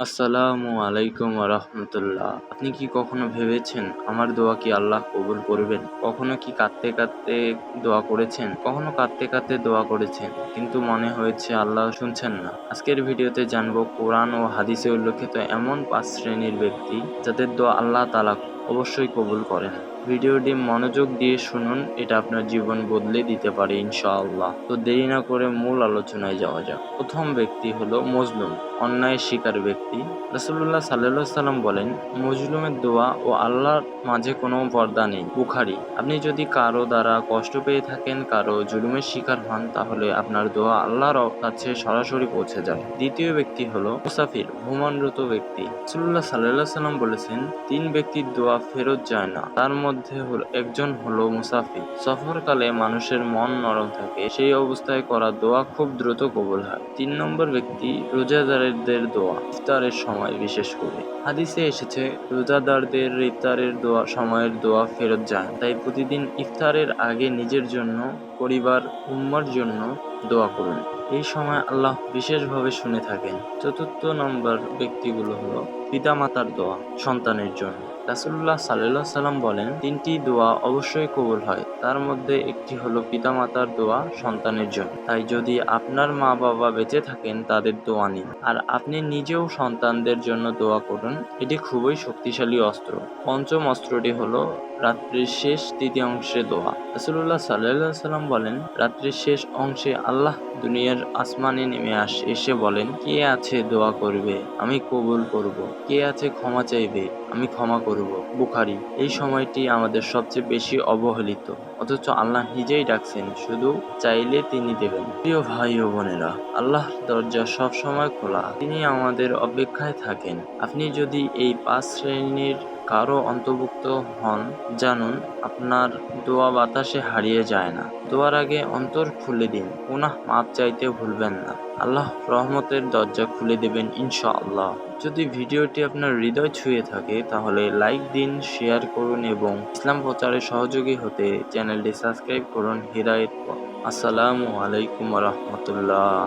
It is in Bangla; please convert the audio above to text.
আসসালামু আলাইকুম রাহমাতুল্লাহ। আপনি কি কখনো ভেবেছেন আমার দোয়া কি আল্লাহ কবুল করবেন? কখনো কি কাঁদতে কাঁদতে দোয়া করেছেন? কখনো কাঁদতে কাঁদতে দোয়া করেছেন কিন্তু মনে হয়েছে আল্লাহ শুনছেন না? আজকের ভিডিওতে জানবো কোরআন ও হাদিসে উল্লেখিত এমন 5 শ্রেণীর ব্যক্তি যাদের দোয়া আল্লাহ তাআলা অবশ্যই কবুল করেন। ভিডিওটি মনোযোগ দিয়ে শুনুন, এটা আপনার জীবন বদলে দিতে পারে ইনশাআল্লাহ। তো দেরি না করে মূল আলোচনায় যাওয়া যাক। প্রথম ব্যক্তি হলো মজলুম, অন্যায় শিকার ব্যক্তি। রাসূলুল্লাহ সাল্লাল্লাহু সাল্লাম বলেন, মজলুমের দোয়া ও আল্লাহর মাঝে কোনো পর্দা নেই। বুখারী। আপনি যদি কারো দ্বারা কষ্ট পেয়ে থাকেন, কারো জুলুমের শিকার হন, তাহলে আপনার দোয়া আল্লাহর কাছে সরাসরি পৌঁছে যায়। দ্বিতীয় ব্যক্তি হলো মুসাফির, ভ্রমণরত ব্যক্তি। রাসূলুল্লাহ সাল্লাল্লাহু সাল্লাম বলেছেন, 3 ব্যক্তির দোয়া ফেরত যায় না, তার মধ্যে একজন হলো মুসাফির। সফরকালে মানুষের মন নরম থাকে, সেই অবস্থায় করা দোয়া খুব দ্রুত কবুল হয়। 3 নম্বর ব্যক্তি রোজাদারদের দোয়া, ইফতারের সময় বিশেষ করে। হাদিসে এসেছে, রোজাদারদের ইফতারের সময়ের দোয়া ফেরত যায়, তাই প্রতিদিন ইফতারের আগে নিজের জন্য, পরিবার, উম্মার জন্য দোয়া করুন। এই সময় আল্লাহ বিশেষভাবে শুনে থাকেন। চতুর্থ নম্বর ব্যক্তিগুলো হলো পিতামাতার দোয়া, সন্তানের জন্য। রাসূলুল্লাহ সাল্লাল্লাহু সাল্লাম বলেন, 3টি দোয়া অবশ্যই কবুল হয়, তার মধ্যে একটি হলো পিতামাতার দোয়া সন্তানের জন্য। তাই যদি আপনার মা বাবা বেঁচে থাকেন, তাদের দোয়া নিন, আর আপনি নিজেও সন্তানদের জন্য দোয়া করুন। এটি খুবই শক্তিশালী অস্ত্র। পঞ্চম অস্ত্রটি হলো রাত্রির শেষ তৃতীয়াংশে দোয়া। রাসূলুল্লাহ সাল্লাল্লাহু সাল্লাম বলেন, রাত্রির শেষ অংশে আল্লাহ দুনিয়ার আসমানে নেমে এসে বলেন, কে আছে দোয়া করবে, আমি কবুল করব। কে আছে ক্ষমা চাইবে, আমি ক্ষমা করব। বুখারী। এই সময়টি আমাদের সবচেয়ে বেশি অবহেলিত, অথচ আল্লাহ নিজেই ডাকছেন, শুধু চাইলে তিনি দেবেন। প্রিয় ভাই ও বোনেরা, আল্লাহর দরজা সব সময় খোলা, তিনি আমাদের অপেক্ষায় থাকেন। আপনি যদি এই 5 শ্রেণীর কারো অন্তর্ভুক্ত হন, জানুন আপনার দোয়া বাতাসে হারিয়ে যায় না। দোয়ার আগে অন্তর খুলে দিন, গুনাহ মাপ চাইতে ভুলবেন না। আল্লাহ রহমতের দরজা খুলে দেবেন ইনশাআল্লাহ। যদি ভিডিওটি আপনার হৃদয় ছুঁয়ে থাকে, তাহলে লাইক দিন, শেয়ার করুন এবং ইসলাম প্রচারে সহযোগী হতে চ্যানেলটি সাবস্ক্রাইব করুন। হিদায়াত। আসসালামু আলাইকুম রাহমাতুল্লাহ।